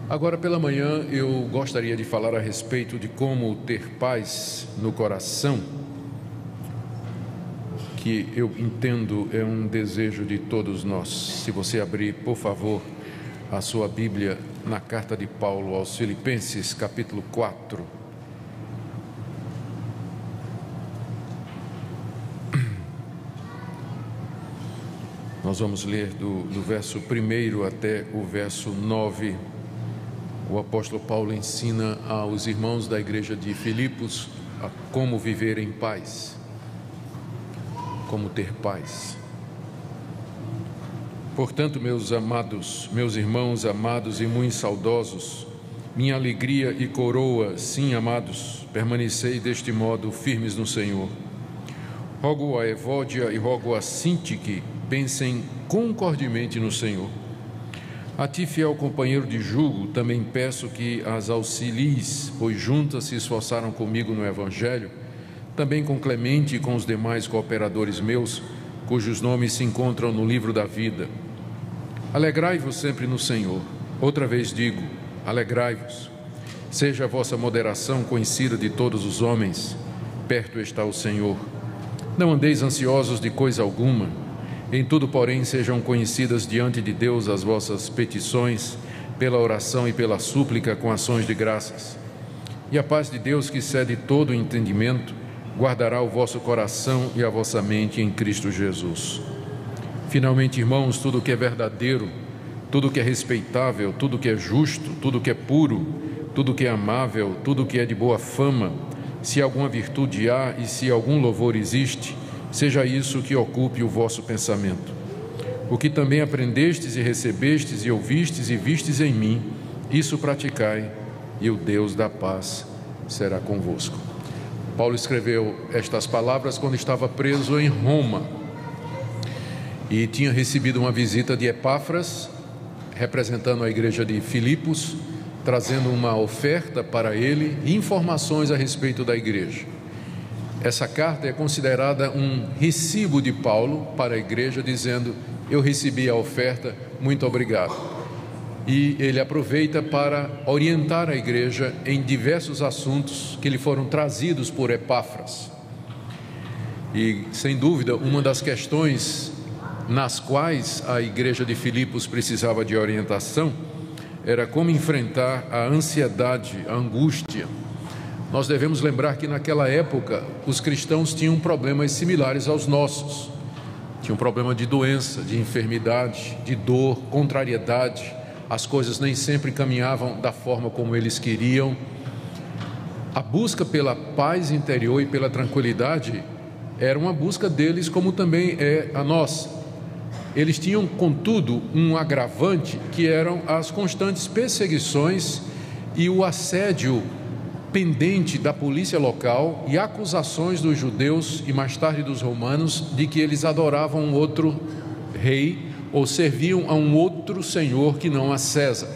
Agora pela manhã eu gostaria de falar a respeito de como ter paz no coração, que eu entendo é um desejo de todos nós. Se você abrir, por favor, a sua Bíblia na carta de Paulo aos Filipenses, capítulo 4. Nós vamos ler do verso 1 até o verso 9. O apóstolo Paulo ensina aos irmãos da igreja de Filipos a como viver em paz, como ter paz. Portanto, meus irmãos amados e muito saudosos, minha alegria e coroa, sim, amados, permanecei deste modo firmes no Senhor. Rogo a Evódia e rogo a Sintique que pensem concordemente no Senhor. A ti, fiel companheiro de jugo, também peço que as auxilies, pois juntas se esforçaram comigo no Evangelho, também com Clemente e com os demais cooperadores meus, cujos nomes se encontram no livro da vida. Alegrai-vos sempre no Senhor. Outra vez digo, alegrai-vos. Seja a vossa moderação conhecida de todos os homens. Perto está o Senhor. Não andeis ansiosos de coisa alguma. Em tudo, porém, sejam conhecidas diante de Deus as vossas petições, pela oração e pela súplica com ações de graças. E a paz de Deus, que excede todo o entendimento, guardará o vosso coração e a vossa mente em Cristo Jesus. Finalmente, irmãos, tudo que é verdadeiro, tudo que é respeitável, tudo que é justo, tudo que é puro, tudo que é amável, tudo que é de boa fama, se alguma virtude há e se algum louvor existe, seja isso que ocupe o vosso pensamento. O que também aprendestes e recebestes e ouvistes e vistes em mim, isso praticai, e o Deus da paz será convosco. Paulo escreveu estas palavras quando estava preso em Roma e tinha recebido uma visita de Epáfras, representando a igreja de Filipos, trazendo uma oferta para ele e informações a respeito da igreja. Essa carta é considerada um recibo de Paulo para a igreja, dizendo: eu recebi a oferta, muito obrigado. E ele aproveita para orientar a igreja em diversos assuntos que lhe foram trazidos por Epáfras. E, sem dúvida, uma das questões nas quais a igreja de Filipos precisava de orientação era como enfrentar a ansiedade, a angústia. Nós devemos lembrar que naquela época os cristãos tinham problemas similares aos nossos. Tinham problema de doença, de enfermidade, de dor, contrariedade. As coisas nem sempre caminhavam da forma como eles queriam. A busca pela paz interior e pela tranquilidade era uma busca deles, como também é a nossa. Eles tinham, contudo, um agravante, que eram as constantes perseguições e o assédio pendente da polícia local e acusações dos judeus e mais tarde dos romanos de que eles adoravam um outro rei ou serviam a um outro senhor que não a César.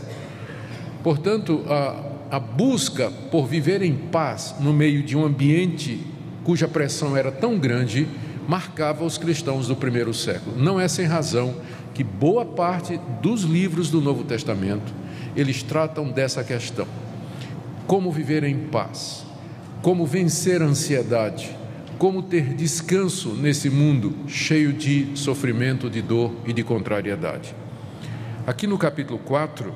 Portanto, a busca por viver em paz no meio de um ambiente cuja pressão era tão grande marcava os cristãos do primeiro século. Não é sem razão que boa parte dos livros do Novo Testamento eles tratam dessa questão. Como viver em paz, como vencer a ansiedade, como ter descanso nesse mundo cheio de sofrimento, de dor e de contrariedade. Aqui no capítulo 4,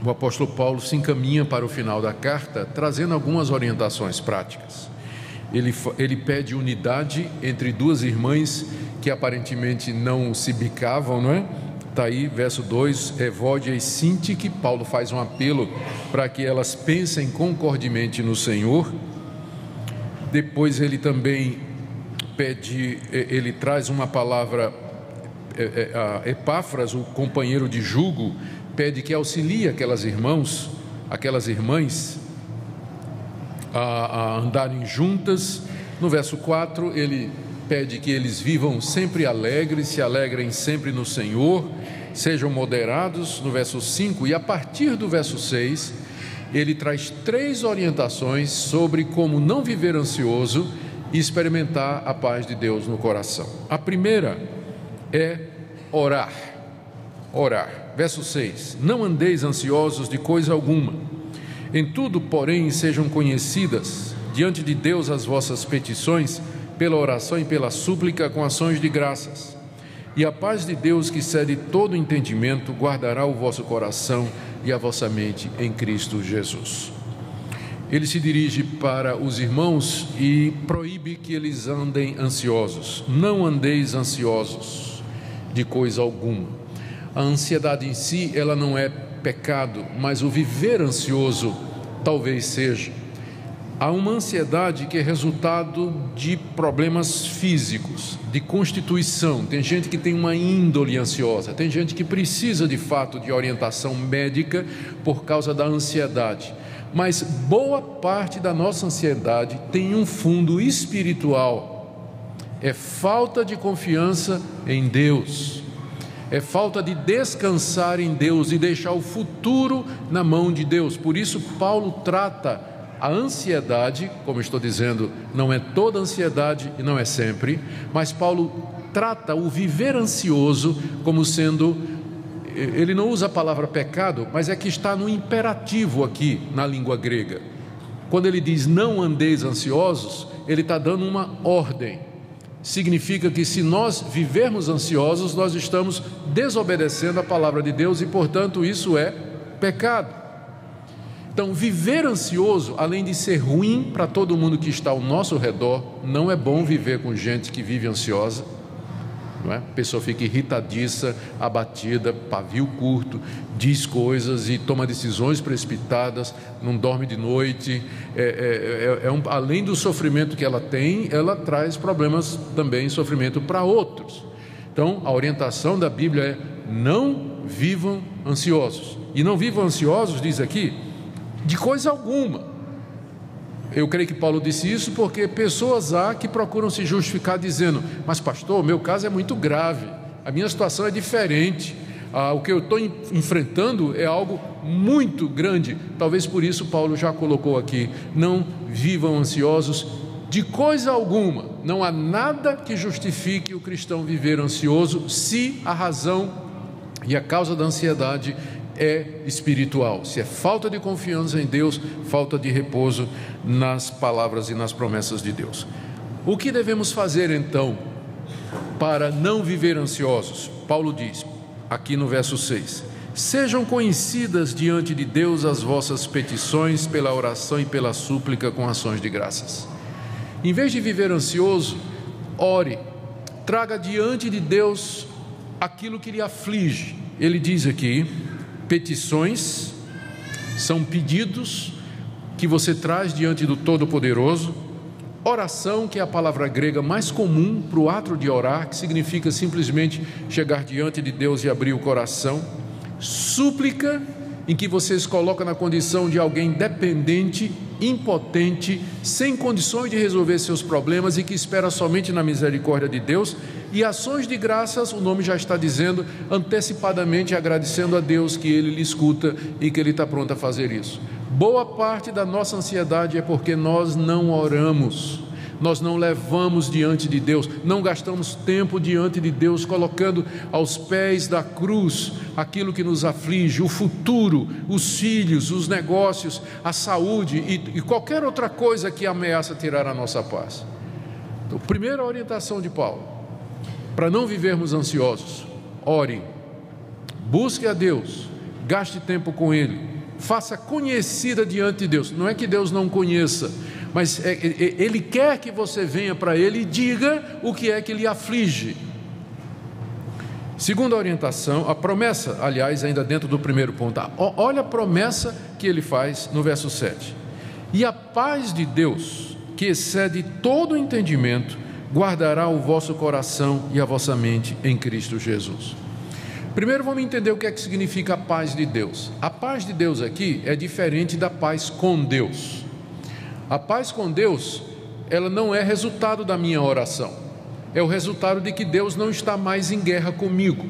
o apóstolo Paulo se encaminha para o final da carta, trazendo algumas orientações práticas. Ele pede unidade entre duas irmãs que aparentemente não se bicavam, não é? Está aí, verso 2, Evódia e Sintique, Paulo faz um apelo para que elas pensem concordemente no Senhor. Depois ele também ele traz uma palavra, a Epáfras, o companheiro de jugo, pede que auxilie aquelas irmãs a andarem juntas. No verso 4, ele pede que eles vivam sempre alegres, se alegrem sempre no Senhor, sejam moderados, no verso 5, e a partir do verso 6, ele traz 3 orientações sobre como não viver ansioso e experimentar a paz de Deus no coração. A primeira é orar. orar. Verso 6: não andeis ansiosos de coisa alguma. Em tudo, porém, sejam conhecidas diante de Deus as vossas petições, pela oração e pela súplica, com ações de graças. E a paz de Deus, que excede todo entendimento, guardará o vosso coração e a vossa mente em Cristo Jesus. Ele se dirige para os irmãos e proíbe que eles andem ansiosos. Não andeis ansiosos de coisa alguma. A ansiedade em si, ela não é pecado, mas o viver ansioso talvez seja. Há uma ansiedade que é resultado de problemas físicos, de constituição. Tem gente que tem uma índole ansiosa, tem gente que precisa de fato de orientação médica por causa da ansiedade. Mas boa parte da nossa ansiedade tem um fundo espiritual. É falta de confiança em Deus. É falta de descansar em Deus e deixar o futuro na mão de Deus. Por isso Paulo trata a ansiedade, como estou dizendo, não é toda ansiedade e não é sempre, mas Paulo trata o viver ansioso como sendo, ele não usa a palavra pecado, mas é que está no imperativo aqui na língua grega. Quando ele diz não andeis ansiosos, ele está dando uma ordem. Significa que se nós vivermos ansiosos, nós estamos desobedecendo a palavra de Deus e, portanto, isso é pecado. Então, viver ansioso, além de ser ruim para todo mundo que está ao nosso redor, não é bom viver com gente que vive ansiosa, não é? A pessoa fica irritadiça, abatida, pavio curto, diz coisas e toma decisões precipitadas, não dorme de noite. Além do sofrimento que ela tem, ela traz problemas também, sofrimento para outros. Então, a orientação da Bíblia é: não vivam ansiosos. E não vivam ansiosos, diz aqui, de coisa alguma. Eu creio que Paulo disse isso porque pessoas há que procuram se justificar dizendo: mas pastor, meu caso é muito grave, a minha situação é diferente, o que eu estou enfrentando é algo muito grande. Talvez por isso Paulo já colocou aqui: não vivam ansiosos de coisa alguma. Não há nada que justifique o cristão viver ansioso se a razão e a causa da ansiedade é espiritual, se é falta de confiança em Deus, falta de repouso nas palavras e nas promessas de Deus. O que devemos fazer então para não viver ansiosos? Paulo diz aqui no verso 6: sejam conhecidas diante de Deus as vossas petições pela oração e pela súplica com ações de graças. Em vez de viver ansioso, ore, traga diante de Deus aquilo que lhe aflige. Ele diz aqui: petições são pedidos que você traz diante do Todo-Poderoso. Oração, que é a palavra grega mais comum para o ato de orar, que significa simplesmente chegar diante de Deus e abrir o coração. Súplica, em que você se coloca na condição de alguém dependente, impotente, sem condições de resolver seus problemas e que espera somente na misericórdia de Deus. E ações de graças, o nome já está dizendo, antecipadamente agradecendo a Deus que Ele lhe escuta e que Ele está pronto a fazer isso. Boa parte da nossa ansiedade é porque nós não oramos, nós não levamos diante de Deus, não gastamos tempo diante de Deus, colocando aos pés da cruz aquilo que nos aflige, o futuro, os filhos, os negócios, a saúde e qualquer outra coisa que ameaça tirar a nossa paz. Então, primeira orientação de Paulo: para não vivermos ansiosos, ore, busque a Deus, gaste tempo com Ele, faça conhecida diante de Deus. Não é que Deus não conheça, mas Ele quer que você venha para Ele e diga o que é que lhe aflige. Segunda orientação, a promessa, aliás, ainda dentro do primeiro ponto, olha a promessa que ele faz no verso 7: e a paz de Deus, que excede todo entendimento, guardará o vosso coração e a vossa mente em Cristo Jesus. Primeiro vamos entender o que é que significa a paz de Deus. A paz de Deus aqui é diferente da paz com Deus. A paz com Deus, ela não é resultado da minha oração, é o resultado de que Deus não está mais em guerra comigo.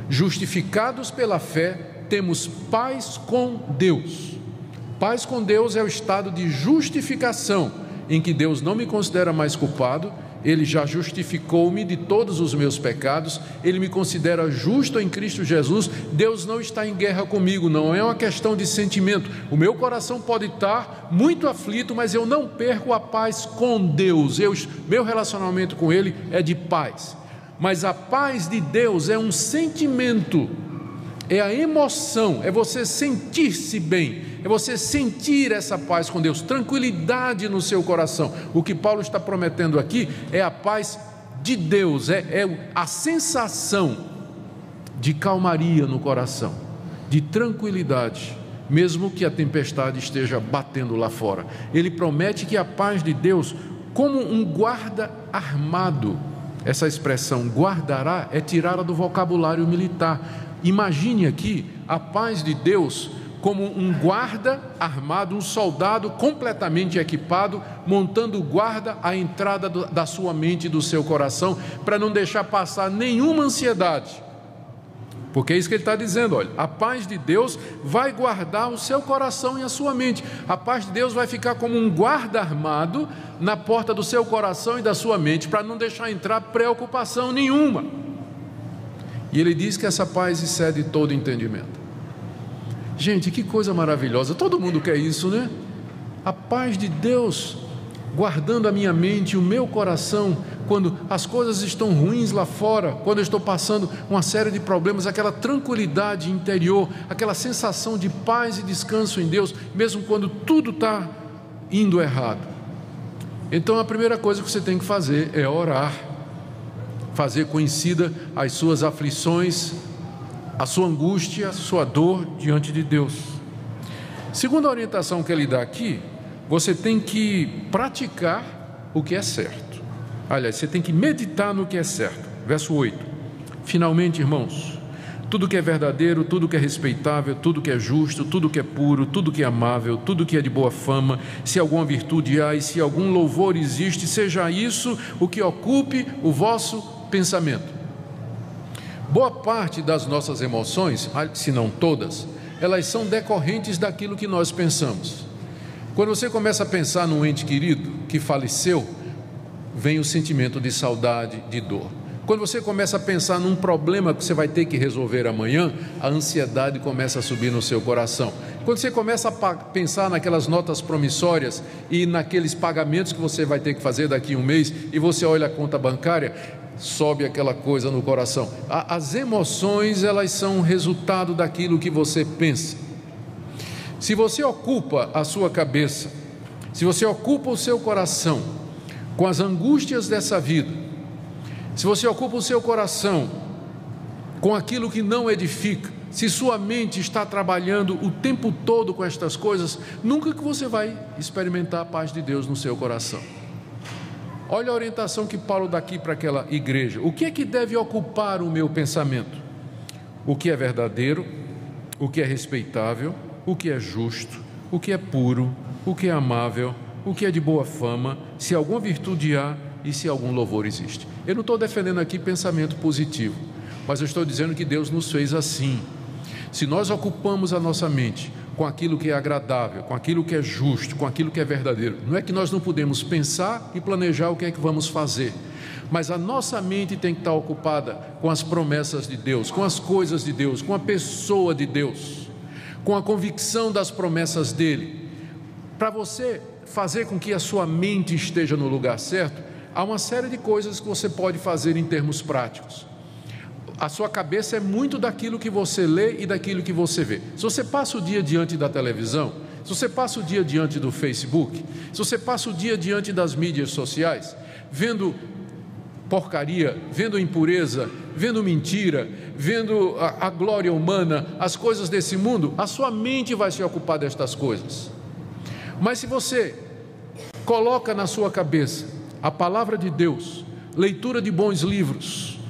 Justificados pela fé, temos paz com Deus. Paz com Deus é o estado de justificação, em que Deus não me considera mais culpado Ele já justificou-me de todos os meus pecados, Ele me considera justo em Cristo Jesus. Deus não está em guerra comigo, não é uma questão de sentimento. O meu coração pode estar muito aflito, mas eu não perco a paz com Deus. Meu relacionamento com Ele é de paz. Mas a paz de Deus é um sentimento, é a emoção, é você sentir-se bem, é você sentir essa paz com Deus, tranquilidade no seu coração. O que Paulo está prometendo aqui é a paz de Deus, é a sensação de calmaria no coração, de tranquilidade, mesmo que a tempestade esteja batendo lá fora. Ele promete que a paz de Deus, como um guarda armado, essa expressão guardará é tirada do vocabulário militar. Imagine aqui a paz de Deus como um guarda armado, um soldado completamente equipado, montando guarda à entrada da sua mente e do seu coração, para não deixar passar nenhuma ansiedade. Porque é isso que ele está dizendo, olha, a paz de Deus vai guardar o seu coração e a sua mente. A paz de Deus vai ficar como um guarda armado na porta do seu coração e da sua mente, para não deixar entrar preocupação nenhuma. E ele diz que essa paz excede todo entendimento. Gente, que coisa maravilhosa, todo mundo quer isso, né? A paz de Deus guardando a minha mente e o meu coração, quando as coisas estão ruins lá fora, quando eu estou passando uma série de problemas, aquela tranquilidade interior, aquela sensação de paz e descanso em Deus, mesmo quando tudo está indo errado. Então a primeira coisa que você tem que fazer é orar, fazer conhecida as suas aflições, a sua angústia, a sua dor diante de Deus. Segunda orientação que ele dá aqui, você tem que praticar o que é certo. Aliás, você tem que meditar no que é certo. Verso 8. Finalmente, irmãos, tudo que é verdadeiro, tudo que é respeitável, tudo que é justo, tudo que é puro, tudo que é amável, tudo que é de boa fama, se alguma virtude há e se algum louvor existe, seja isso o que ocupe o vosso pensamento. Boa parte das nossas emoções, se não todas, elas são decorrentes daquilo que nós pensamos. Quando você começa a pensar num ente querido que faleceu, vem o sentimento de saudade, de dor. Quando você começa a pensar num problema que você vai ter que resolver amanhã, a ansiedade começa a subir no seu coração. Quando você começa a pensar naquelas notas promissórias e naqueles pagamentos que você vai ter que fazer daqui a um mês, e você olha a conta bancária, sobe aquela coisa no coração. As emoções, elas são resultado daquilo que você pensa. Se você ocupa a sua cabeça, se você ocupa o seu coração com as angústias dessa vida, se você ocupa o seu coração com aquilo que não edifica, se sua mente está trabalhando o tempo todo com estas coisas, nunca que você vai experimentar a paz de Deus no seu coração. Olha a orientação que Paulo dá aqui para aquela igreja. O que é que deve ocupar o meu pensamento? O que é verdadeiro, o que é respeitável, o que é justo, o que é puro, o que é amável, o que é de boa fama, se alguma virtude há e se algum louvor existe. Eu não estou defendendo aqui pensamento positivo, mas eu estou dizendo que Deus nos fez assim. Se nós ocupamos a nossa mente com aquilo que é agradável, com aquilo que é justo, com aquilo que é verdadeiro, não é que nós não podemos pensar e planejar o que é que vamos fazer, mas a nossa mente tem que estar ocupada com as promessas de Deus, com as coisas de Deus, com a pessoa de Deus, com a convicção das promessas dele. Para você fazer com que a sua mente esteja no lugar certo, há uma série de coisas que você pode fazer em termos práticos. A sua cabeça é muito daquilo que você lê e daquilo que você vê. Se você passa o dia diante da televisão, se você passa o dia diante do Facebook, se você passa o dia diante das mídias sociais, vendo porcaria, vendo impureza, vendo mentira, vendo a glória humana, as coisas desse mundo, a sua mente vai se ocupar destas coisas. Mas se você coloca na sua cabeça a palavra de Deus, leitura de bons livros,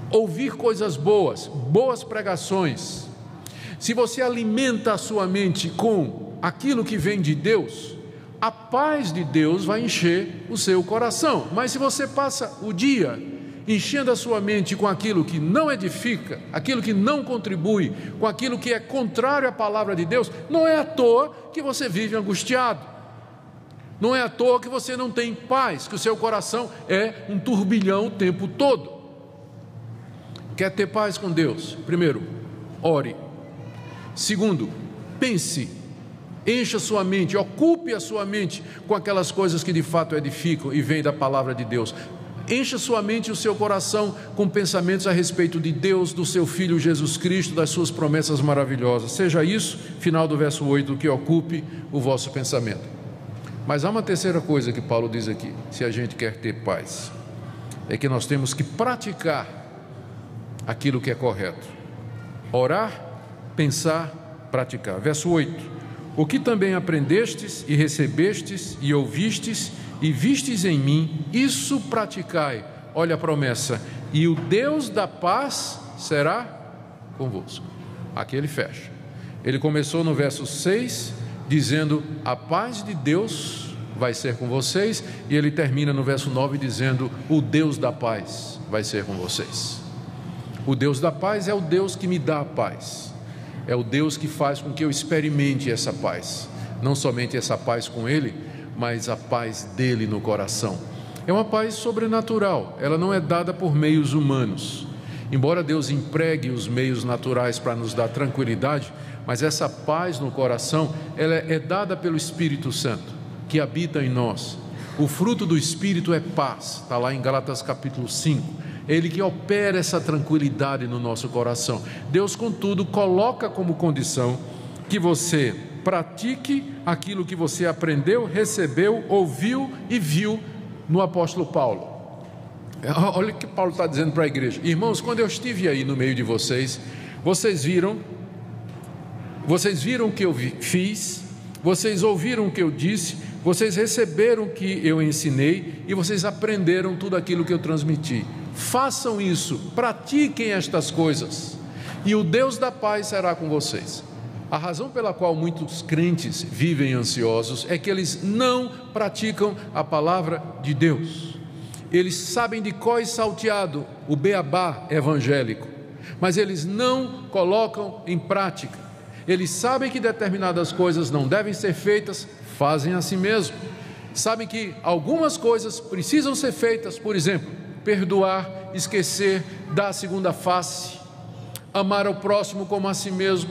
ouvir coisas boas, boas pregações, se você alimenta a sua mente com aquilo que vem de Deus, a paz de Deus vai encher o seu coração. Mas se você passa o dia enchendo a sua mente com aquilo que não edifica, aquilo que não contribui, com aquilo que é contrário à palavra de Deus, não é à toa que você vive angustiado. Não é à toa que você não tem paz, que o seu coração é um turbilhão o tempo todo. Quer ter paz com Deus? Primeiro, ore. Segundo, pense, encha sua mente, ocupe a sua mente com aquelas coisas que de fato edificam e vêm da palavra de Deus. Encha sua mente e o seu coração com pensamentos a respeito de Deus, do seu Filho Jesus Cristo, das suas promessas maravilhosas. Seja isso, final do verso 8, que ocupe o vosso pensamento. Mas há uma terceira coisa que Paulo diz aqui, se a gente quer ter paz, é que nós temos que praticar aquilo que é correto. Orar, pensar, praticar. Verso 8: o que também aprendestes e recebestes e ouvistes e vistes em mim, isso praticai. Olha a promessa: e o Deus da paz será convosco. Aqui ele fecha. Ele começou no verso 6, dizendo: a paz de Deus vai ser com vocês, e ele termina no verso 9 dizendo: o Deus da paz vai ser com vocês. O Deus da paz é o Deus que me dá a paz, é o Deus que faz com que eu experimente essa paz, não somente essa paz com Ele, mas a paz dele no coração. É uma paz sobrenatural, ela não é dada por meios humanos. Embora Deus empregue os meios naturais para nos dar tranquilidade, mas essa paz no coração, ela é dada pelo Espírito Santo, que habita em nós. O fruto do Espírito é paz, está lá em Gálatas capítulo 5. É Ele que opera essa tranquilidade no nosso coração. Deus, contudo, coloca como condição que você pratique aquilo que você aprendeu, recebeu, ouviu e viu no apóstolo Paulo. Olha o que Paulo está dizendo para a igreja: irmãos, quando eu estive aí no meio de vocês, vocês viram o que eu fiz, vocês ouviram o que eu disse, vocês receberam o que eu ensinei e vocês aprenderam tudo aquilo que eu transmiti. Façam isso, pratiquem estas coisas, e o Deus da paz será com vocês. A razão pela qual muitos crentes vivem ansiosos é que eles não praticam a palavra de Deus. Eles sabem de cor e salteado o beabá evangélico, mas eles não colocam em prática. Eles sabem que determinadas coisas não devem ser feitas, fazem a si mesmo. Sabem que algumas coisas precisam ser feitas, por exemplo, perdoar, esquecer, dar a segunda face, amar ao próximo como a si mesmo,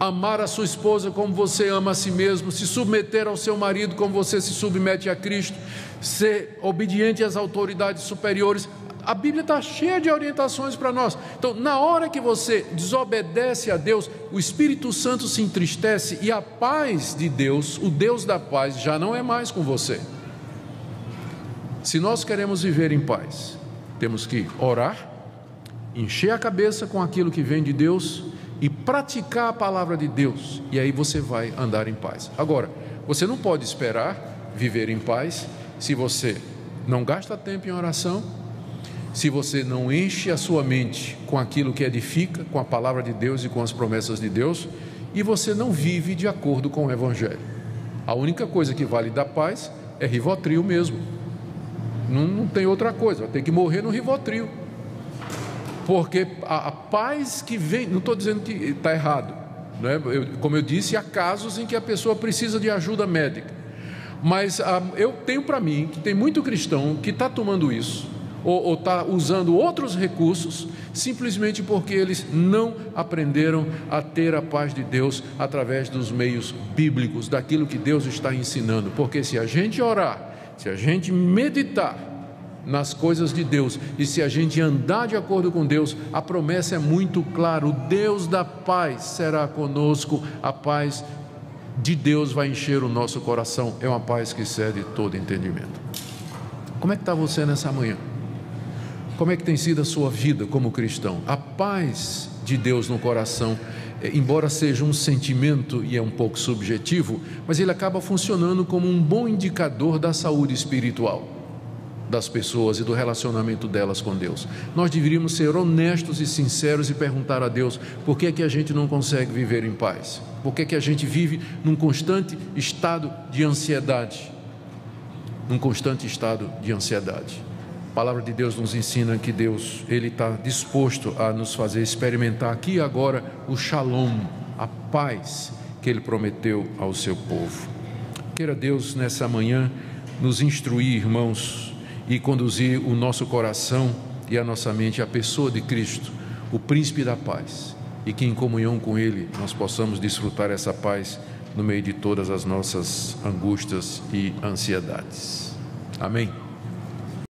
amar a sua esposa como você ama a si mesmo, se submeter ao seu marido como você se submete a Cristo, ser obediente às autoridades superiores. A Bíblia está cheia de orientações para nós. Então, na hora que você desobedece a Deus, o Espírito Santo se entristece e a paz de Deus, o Deus da paz, já não é mais com você. Se nós queremos viver em paz, temos que orar, encher a cabeça com aquilo que vem de Deus e praticar a palavra de Deus, e aí você vai andar em paz. Agora, você não pode esperar viver em paz se você não gasta tempo em oração, se você não enche a sua mente com aquilo que edifica, com a palavra de Deus e com as promessas de Deus, e você não vive de acordo com o Evangelho. A única coisa que vale dar paz é Rivotril mesmo. Não tem outra coisa, vai ter que morrer no Rivotril. Porque a paz que vem, não estou dizendo que está errado, né? Como eu disse, há casos em que a pessoa precisa de ajuda médica, mas eu tenho para mim que tem muito cristão que está tomando isso, ou está usando outros recursos, simplesmente porque eles não aprenderam a ter a paz de Deus através dos meios bíblicos, daquilo que Deus está ensinando. Porque se a gente orar, se a gente meditar nas coisas de Deus e se a gente andar de acordo com Deus, a promessa é muito clara: o Deus da paz será conosco, a paz de Deus vai encher o nosso coração, é uma paz que excede todo entendimento. Como é que está você nessa manhã? Como é que tem sido a sua vida como cristão? A paz de Deus no coração, embora seja um sentimento e é um pouco subjetivo, mas ele acaba funcionando como um bom indicador da saúde espiritual das pessoas e do relacionamento delas com Deus. Nós deveríamos ser honestos e sinceros e perguntar a Deus: por que é que a gente não consegue viver em paz? Por que é que a gente vive num constante estado de ansiedade? Num constante estado de ansiedade. A palavra de Deus nos ensina que Deus, Ele está disposto a nos fazer experimentar aqui e agora o shalom, a paz que Ele prometeu ao seu povo. queira Deus, nessa manhã, nos instruir, irmãos, e conduzir o nosso coração e a nossa mente à pessoa de Cristo, o príncipe da paz, e que em comunhão com Ele nós possamos desfrutar essa paz no meio de todas as nossas angústias e ansiedades. Amém.